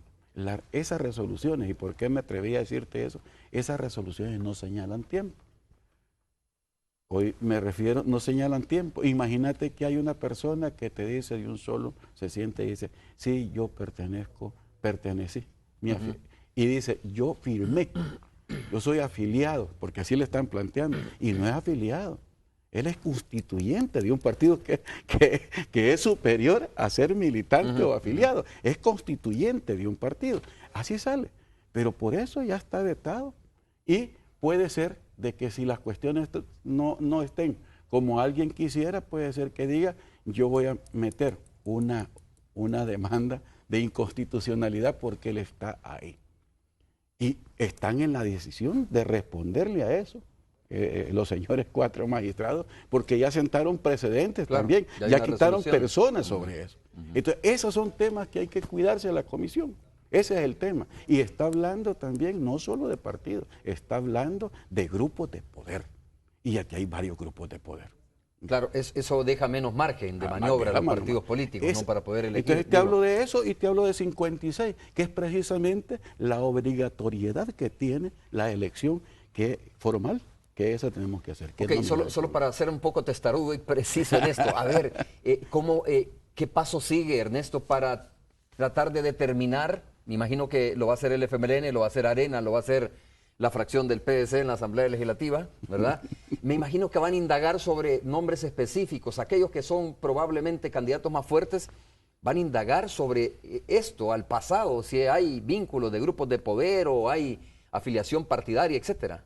Speaker 4: Esas resoluciones, ¿y por qué me atreví a decirte eso? Esas resoluciones no señalan tiempo. Hoy me refiero, no señalan tiempo. Imagínate que hay una persona que te dice de un solo, se siente y dice, sí, yo pertenecí. Y dice, yo firmé, yo soy afiliado, porque así le están planteando, y no es afiliado. Él es constituyente de un partido que es superior a ser militante o afiliado. Es constituyente de un partido. Así sale. Pero por eso ya está vetado. Y puede ser de que si las cuestiones no estén como alguien quisiera, puede ser que diga, yo voy a meter una demanda de inconstitucionalidad porque él está ahí. Y están en la decisión de responderle a eso. Los señores 4 magistrados, porque ya sentaron precedentes, claro, también, ya quitaron personas sobre eso. Entonces, esos son temas que hay que cuidarse a la comisión. Ese es el tema. Y está hablando también no solo de partidos, está hablando de grupos de poder. Y aquí hay varios grupos de poder.
Speaker 2: Claro, eso deja menos margen de maniobra a los partidos políticos, ¿no? Para poder elegir.
Speaker 4: Entonces te hablo de eso y te hablo de 56, que es precisamente la obligatoriedad que tiene la elección formal, que esa tenemos que hacer.
Speaker 2: Ok, solo para ser un poco testarudo y preciso en esto, a ver, ¿qué paso sigue, Ernesto, para tratar de determinar? Me imagino que lo va a hacer el FMLN, lo va a hacer Arena, lo va a hacer la fracción del PDC en la Asamblea Legislativa, ¿verdad? Me imagino que van a indagar sobre nombres específicos, aquellos que son probablemente candidatos más fuertes, van a indagar sobre esto, al pasado, si hay vínculos de grupos de poder o hay afiliación partidaria, etcétera.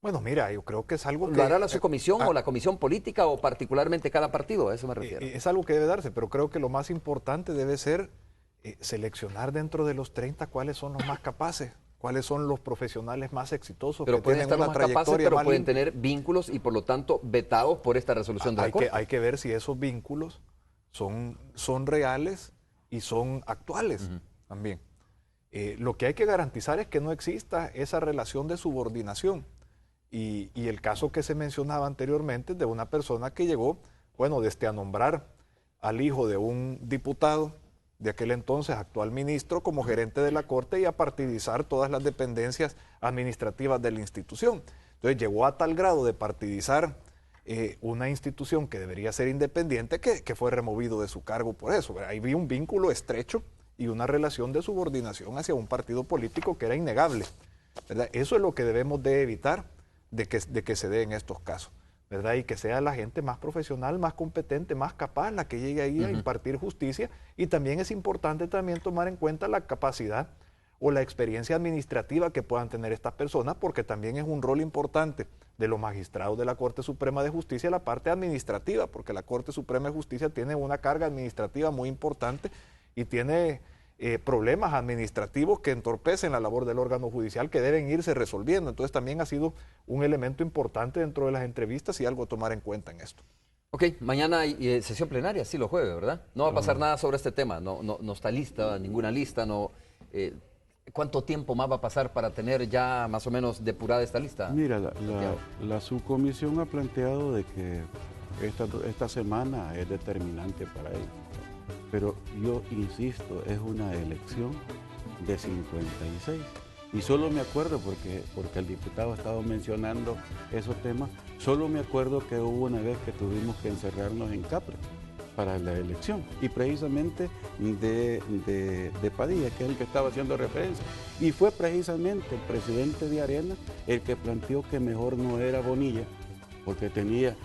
Speaker 3: Bueno, mira, yo creo que es algo que...
Speaker 2: ¿Lo hará la subcomisión o la comisión política o particularmente cada partido? A eso me refiero.
Speaker 3: Es algo que debe darse, pero creo que lo más importante debe ser seleccionar dentro de los 30 cuáles son los más capaces, cuáles son los profesionales más exitosos.
Speaker 2: Pero
Speaker 3: que
Speaker 2: pueden
Speaker 3: tienen
Speaker 2: estar
Speaker 3: una
Speaker 2: los más capaces,
Speaker 3: trayectoria
Speaker 2: pero
Speaker 3: más
Speaker 2: pueden
Speaker 3: limpia.
Speaker 2: tener vínculos y por lo tanto vetados por esta resolución de la Corte.
Speaker 3: Hay que ver si esos vínculos son reales y son actuales también. Lo que hay que garantizar es que no exista esa relación de subordinación. Y el caso que se mencionaba anteriormente de una persona que llegó, bueno, desde a nombrar al hijo de un diputado de aquel entonces, actual ministro, como gerente de la Corte y a partidizar todas las dependencias administrativas de la institución. Entonces llegó a tal grado de partidizar una institución que debería ser independiente que fue removido de su cargo por eso. Ahí vi un vínculo estrecho y una relación de subordinación hacia un partido político que era innegable, ¿verdad? Eso es lo que debemos de evitar de que se dé en estos casos, ¿verdad? Y que sea la gente más profesional, más competente, más capaz la que llegue ahí a impartir justicia. Y también es importante también tomar en cuenta la capacidad o la experiencia administrativa que puedan tener estas personas, porque también es un rol importante de los magistrados de la Corte Suprema de Justicia la parte administrativa, porque la Corte Suprema de Justicia tiene una carga administrativa muy importante y tiene problemas administrativos que entorpecen la labor del órgano judicial que deben irse resolviendo. Entonces también ha sido un elemento importante dentro de las entrevistas y algo a tomar en cuenta en esto.
Speaker 2: Ok, mañana hay sesión plenaria, sí, los jueves, ¿verdad? No va a pasar nada sobre este tema, no está lista, ninguna lista, no. ¿Cuánto tiempo más va a pasar para tener ya más o menos depurada esta lista?
Speaker 4: Mira, la subcomisión ha planteado de que esta semana es determinante para ellos. Pero yo insisto, es una elección de 56. Y solo me acuerdo, porque el diputado ha estado mencionando esos temas, solo me acuerdo que hubo una vez que tuvimos que encerrarnos en Capre para la elección. Y precisamente de Padilla, que es el que estaba haciendo referencia. Y fue precisamente el presidente de Arena el que planteó que mejor no era Bonilla, porque tenía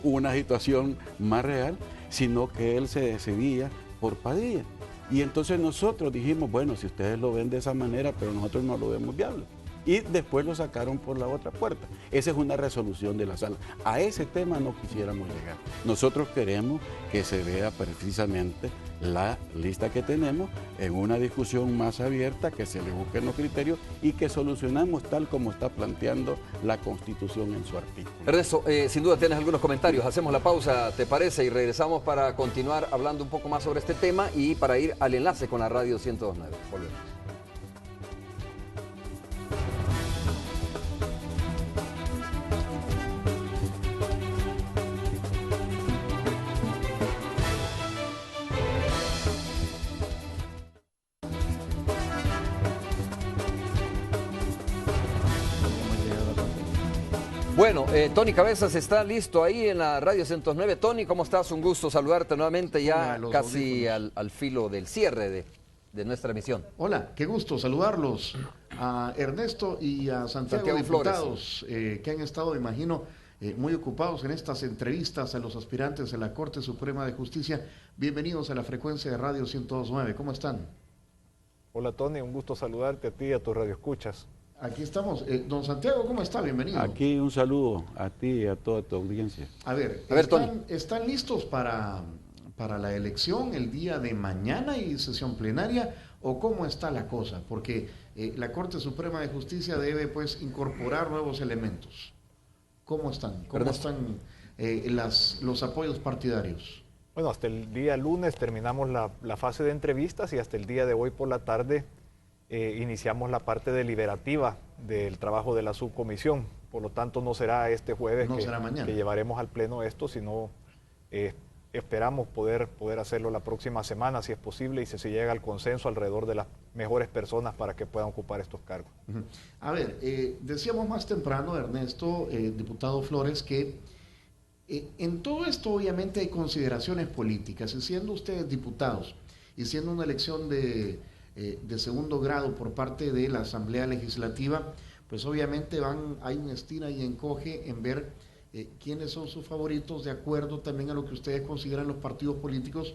Speaker 4: una situación más real, sino que él se decidía por Padilla. Y entonces nosotros dijimos, bueno, si ustedes lo ven de esa manera, pero nosotros no lo vemos viable. Y después lo sacaron por la otra puerta. Esa es una resolución de la sala. A ese tema no quisiéramos llegar. Nosotros queremos que se vea precisamente la lista que tenemos en una discusión más abierta, que se le busquen los criterios y que solucionamos tal como está planteando la Constitución en su artículo.
Speaker 2: Ernesto, sin duda tienes algunos comentarios. Hacemos la pausa, ¿te parece? Y regresamos para continuar hablando un poco más sobre este tema y para ir al enlace con la Radio 102.9. Volvemos. Bueno, Tony Cabezas está listo ahí en la Radio 109. Tony, ¿cómo estás? Un gusto saludarte nuevamente ya casi al filo del cierre de nuestra emisión.
Speaker 6: Hola, qué gusto saludarlos a Ernesto y a Santiago diputados que han estado, imagino, muy ocupados en estas entrevistas a los aspirantes a la Corte Suprema de Justicia. Bienvenidos a la frecuencia de Radio 102.9. ¿Cómo están?
Speaker 3: Hola Tony, un gusto saludarte a ti y a tus radioescuchas.
Speaker 6: Aquí estamos. Don Santiago, ¿cómo está? Bienvenido.
Speaker 4: Aquí un saludo a ti y a toda tu audiencia.
Speaker 6: A ver, ¿están listos para la elección el día de mañana y sesión plenaria? ¿O cómo está la cosa? Porque la Corte Suprema de Justicia debe pues incorporar nuevos elementos. ¿Cómo están? ¿Cómo están los apoyos partidarios?
Speaker 3: Bueno, hasta el día lunes terminamos la fase de entrevistas y hasta el día de hoy por la tarde iniciamos la parte deliberativa del trabajo de la subcomisión. Por lo tanto, no será este jueves que llevaremos al pleno esto, sino esperamos poder hacerlo la próxima semana, si es posible, y si se llega al consenso alrededor de las mejores personas para que puedan ocupar estos cargos.
Speaker 6: A ver, decíamos más temprano, Ernesto, diputado Flores, que en todo esto obviamente hay consideraciones políticas, y siendo ustedes diputados y siendo una elección de segundo grado por parte de la Asamblea Legislativa, pues obviamente hay un estira y encoge en ver quiénes son sus favoritos, de acuerdo también a lo que ustedes consideran los partidos políticos,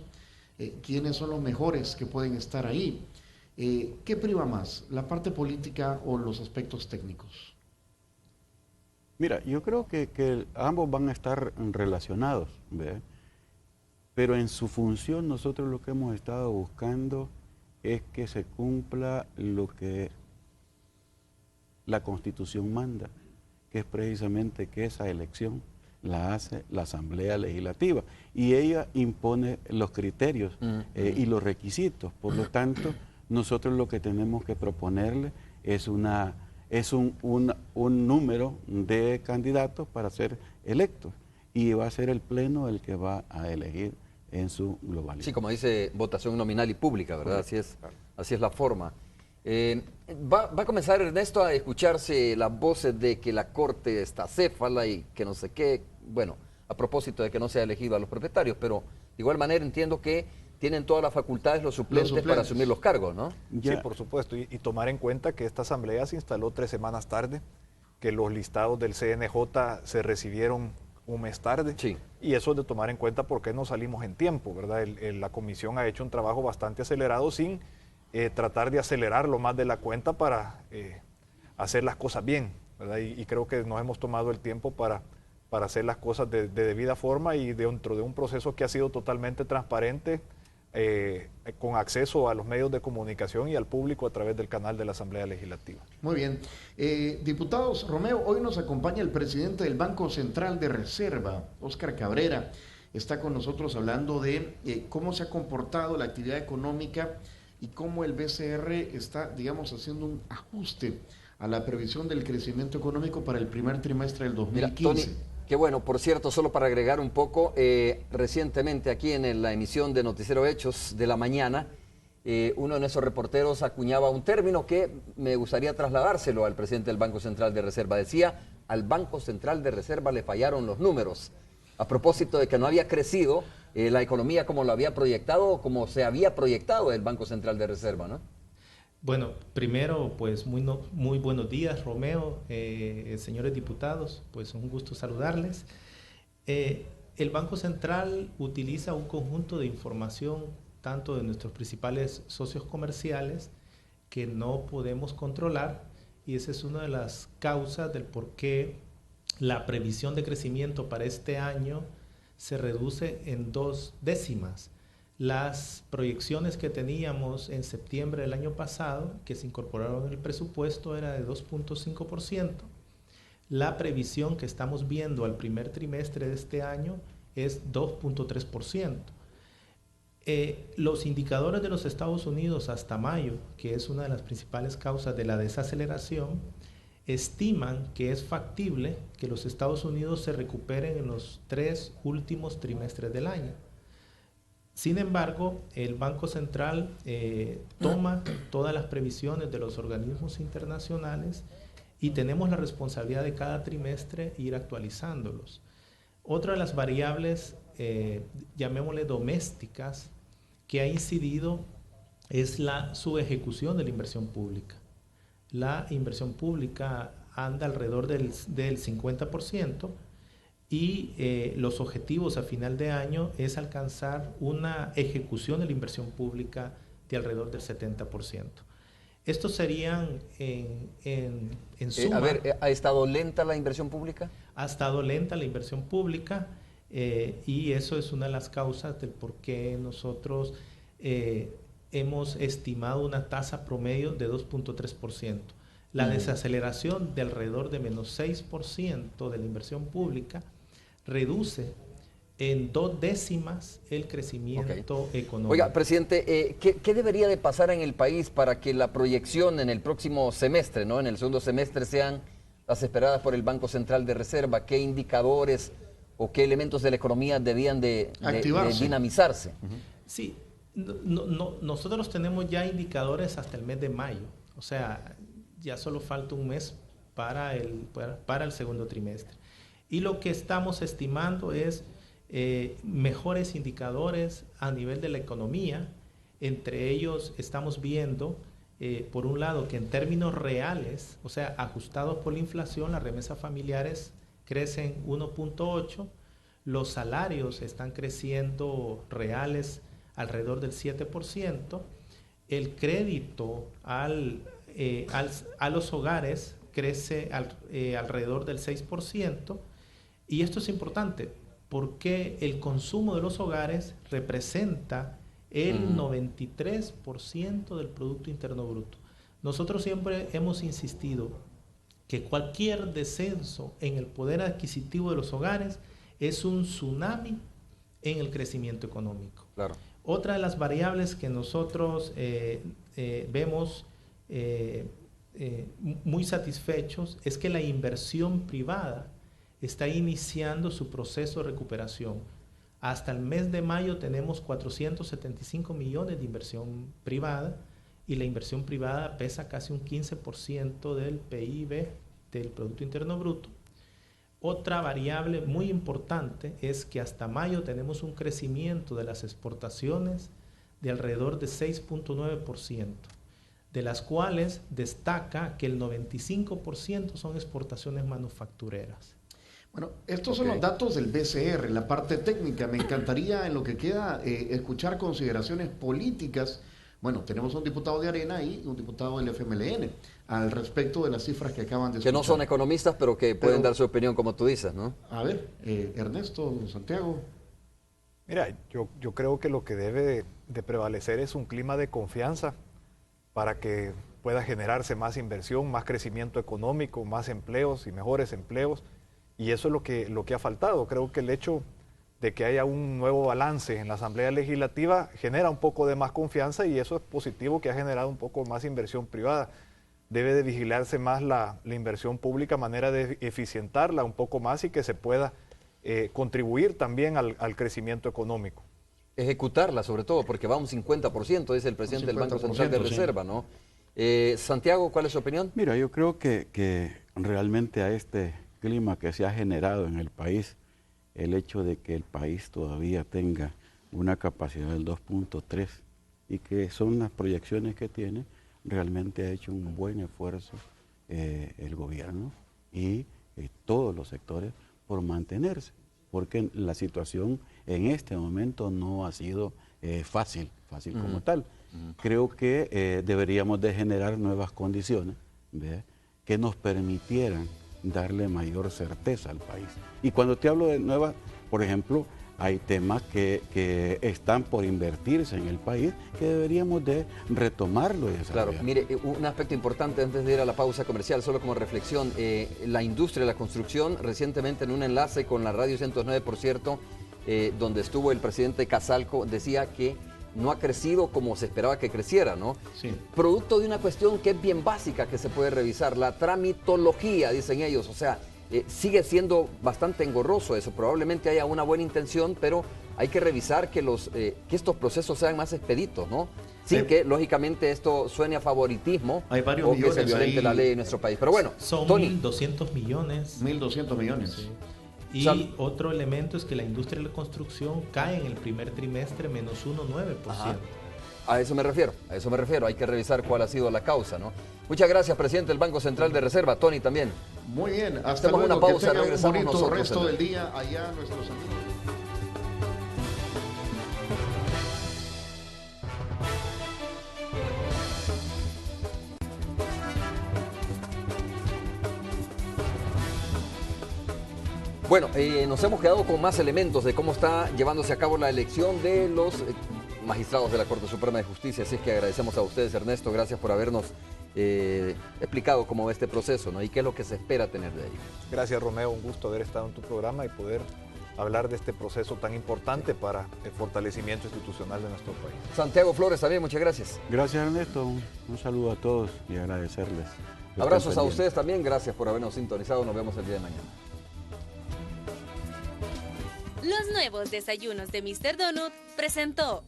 Speaker 6: quiénes son los mejores que pueden estar ahí. ¿Qué priva más, la parte política o los aspectos técnicos?
Speaker 4: Mira, yo creo que ambos van a estar relacionados, ¿ve? Pero en su función nosotros lo que hemos estado buscando es que se cumpla lo que la Constitución manda, que es precisamente que esa elección la hace la Asamblea Legislativa y ella impone los criterios y los requisitos. Por lo tanto, nosotros lo que tenemos que proponerle es un número de candidatos para ser electos y va a ser el Pleno el que va a elegir en su globalidad.
Speaker 2: Sí, como dice, votación nominal y pública, ¿verdad? Así es la forma. Va a comenzar, Ernesto, a escucharse las voces de que la Corte está acéfala y que no sé qué, bueno, a propósito de que no se ha elegido a los propietarios, pero de igual manera entiendo que tienen todas las facultades los suplentes para asumir los cargos, ¿no?
Speaker 3: Sí, por supuesto, y tomar en cuenta que esta asamblea se instaló 3 semanas tarde, que los listados del CNJ se recibieron un mes tarde,
Speaker 2: sí.
Speaker 3: Y eso es de tomar en cuenta porque no salimos en tiempo, ¿verdad? La comisión ha hecho un trabajo bastante acelerado sin tratar de acelerarlo más de la cuenta para hacer las cosas bien, ¿verdad? Y creo que nos hemos tomado el tiempo para hacer las cosas de debida forma y dentro de un proceso que ha sido totalmente transparente, con acceso a los medios de comunicación y al público a través del canal de la Asamblea Legislativa.
Speaker 6: Muy bien. Diputados, Romeo, hoy nos acompaña el presidente del Banco Central de Reserva, Óscar Cabrera. Está con nosotros hablando de cómo se ha comportado la actividad económica y cómo el BCR está, digamos, haciendo un ajuste a la previsión del crecimiento económico para el primer trimestre del 2015.
Speaker 2: Mira, Tony, qué bueno, por cierto, solo para agregar un poco, recientemente aquí en la emisión de Noticiero Hechos de la mañana, uno de nuestros reporteros acuñaba un término que me gustaría trasladárselo al presidente del Banco Central de Reserva. Decía, al Banco Central de Reserva le fallaron los números, a propósito de que no había crecido la economía como lo había proyectado o como se había proyectado el Banco Central de Reserva, ¿no?
Speaker 7: Bueno, primero, pues muy buenos días, Romeo, señores diputados, pues un gusto saludarles. El Banco Central utiliza un conjunto de información, tanto de nuestros principales socios comerciales, que no podemos controlar, y esa es una de las causas del por qué la previsión de crecimiento para este año se reduce en 2 décimas. Las proyecciones que teníamos en septiembre del año pasado, que se incorporaron en el presupuesto, era de 2.5%. La previsión que estamos viendo al primer trimestre de este año es 2.3%. Los indicadores de los Estados Unidos hasta mayo, que es una de las principales causas de la desaceleración, estiman que es factible que los Estados Unidos se recuperen en los 3 últimos trimestres del año. Sin embargo, el Banco Central toma todas las previsiones de los organismos internacionales y tenemos la responsabilidad de cada trimestre ir actualizándolos. Otra de las variables, llamémosle domésticas, que ha incidido es la subejecución de la inversión pública. La inversión pública anda alrededor del 50%, y los objetivos a final de año es alcanzar una ejecución de la inversión pública de alrededor del 70%. Estos serían en suma.
Speaker 2: A ver, ¿ha estado lenta la inversión pública?
Speaker 7: Ha estado lenta la inversión pública y eso es una de las causas del por qué nosotros hemos estimado una tasa promedio de 2.3%. La desaceleración de alrededor de menos 6% de la inversión pública reduce en 2 décimas el crecimiento económico.
Speaker 2: Oiga, presidente, ¿qué debería de pasar en el país para que la proyección en el próximo semestre, ¿no? En el segundo semestre, sean las esperadas por el Banco Central de Reserva? ¿Qué indicadores o qué elementos de la economía debían de dinamizarse?
Speaker 7: Sí, nosotros tenemos ya indicadores hasta el mes de mayo, o sea, ya solo falta un mes para el segundo trimestre. Y lo que estamos estimando es mejores indicadores a nivel de la economía. Entre ellos estamos viendo, por un lado, que en términos reales, o sea, ajustados por la inflación, las remesas familiares crecen 1.8%, los salarios están creciendo reales alrededor del 7%, el crédito a los hogares crece alrededor del 6%, y esto es importante porque el consumo de los hogares representa el 93% del Producto Interno Bruto. Nosotros siempre hemos insistido que cualquier descenso en el poder adquisitivo de los hogares es un tsunami en el crecimiento económico.
Speaker 2: Claro.
Speaker 7: Otra de las variables que nosotros vemos muy satisfechos es que la inversión privada está iniciando su proceso de recuperación. Hasta el mes de mayo tenemos 475 millones de inversión privada y la inversión privada pesa casi un 15% del PIB, del Producto Interno Bruto. Otra variable muy importante es que hasta mayo tenemos un crecimiento de las exportaciones de alrededor de 6.9%, de las cuales destaca que el 95% son exportaciones manufactureras.
Speaker 6: Bueno, estos son los datos del BCR, la parte técnica. Me encantaría en lo que queda escuchar consideraciones políticas. Bueno, tenemos un diputado de Arena y un diputado del FMLN al respecto de las cifras que acaban de escuchar.
Speaker 2: Que no son economistas, pero que pueden dar su opinión como tú dices, ¿no?
Speaker 6: A ver, Ernesto, Santiago.
Speaker 3: Mira, yo creo que lo que debe de prevalecer es un clima de confianza para que pueda generarse más inversión, más crecimiento económico, más empleos y mejores empleos. Y eso es lo que ha faltado. Creo que el hecho de que haya un nuevo balance en la Asamblea Legislativa genera un poco de más confianza y eso es positivo, que ha generado un poco más inversión privada. Debe de vigilarse más la inversión pública, manera de eficientarla un poco más y que se pueda contribuir también al crecimiento económico.
Speaker 2: Ejecutarla sobre todo, porque va un 50%, dice el presidente del Banco Central de Reserva, ¿no? Santiago, ¿cuál es su opinión?
Speaker 4: Mira, yo creo que realmente a este clima que se ha generado en el país, el hecho de que el país todavía tenga una capacidad del 2.3 y que son las proyecciones que tiene, realmente ha hecho un buen esfuerzo el gobierno y todos los sectores por mantenerse, porque la situación en este momento no ha sido fácil como tal. Creo que deberíamos de generar nuevas condiciones, ¿ve?, que nos permitieran darle mayor certeza al país. Y cuando te hablo de nuevas, por ejemplo, hay temas que están por invertirse en el país que deberíamos de retomarlo y desarrollar.
Speaker 2: Claro, mire, un aspecto importante antes de ir a la pausa comercial, solo como reflexión, la industria de la construcción, recientemente en un enlace con la Radio 109, por cierto, donde estuvo el presidente Casalco, decía que no ha crecido como se esperaba que creciera, ¿no?
Speaker 6: Sí.
Speaker 2: Producto de una cuestión que es bien básica, que se puede revisar, la tramitología, dicen ellos, o sea, sigue siendo bastante engorroso eso. Probablemente haya una buena intención, pero hay que revisar que estos procesos sean más expeditos, ¿no? Sin que, lógicamente, esto suene a favoritismo o que se violente la ley en nuestro país. Pero bueno,
Speaker 7: son
Speaker 2: Tony.
Speaker 7: 1.200 millones.
Speaker 6: 1.200 millones.
Speaker 7: Sí. Y otro elemento es que la industria de la construcción cae en el primer trimestre menos 1.9%.
Speaker 2: Ajá. A eso me refiero, hay que revisar cuál ha sido la causa, ¿no? Muchas gracias, presidente del Banco Central de Reserva. Tony también.
Speaker 6: Muy bien, hasta
Speaker 2: hacemos
Speaker 6: luego,
Speaker 2: una pausa,
Speaker 6: que tengan
Speaker 2: regresamos
Speaker 6: un bonito
Speaker 2: nosotros
Speaker 6: resto del día allá nuestros amigos.
Speaker 2: Bueno, nos hemos quedado con más elementos de cómo está llevándose a cabo la elección de los magistrados de la Corte Suprema de Justicia, así que agradecemos a ustedes, Ernesto, gracias por habernos explicado cómo va este proceso, ¿no? Y qué es lo que se espera tener de ahí.
Speaker 3: Gracias, Romeo, un gusto haber estado en tu programa y poder hablar de este proceso tan importante para el fortalecimiento institucional de nuestro país.
Speaker 2: Santiago Flores también, muchas gracias.
Speaker 4: Gracias, Ernesto. Un saludo a todos y agradecerles.
Speaker 2: Abrazos a ustedes también, gracias por habernos sintonizado. Nos vemos el día de mañana.
Speaker 1: Los nuevos desayunos de Mr. Donut presentó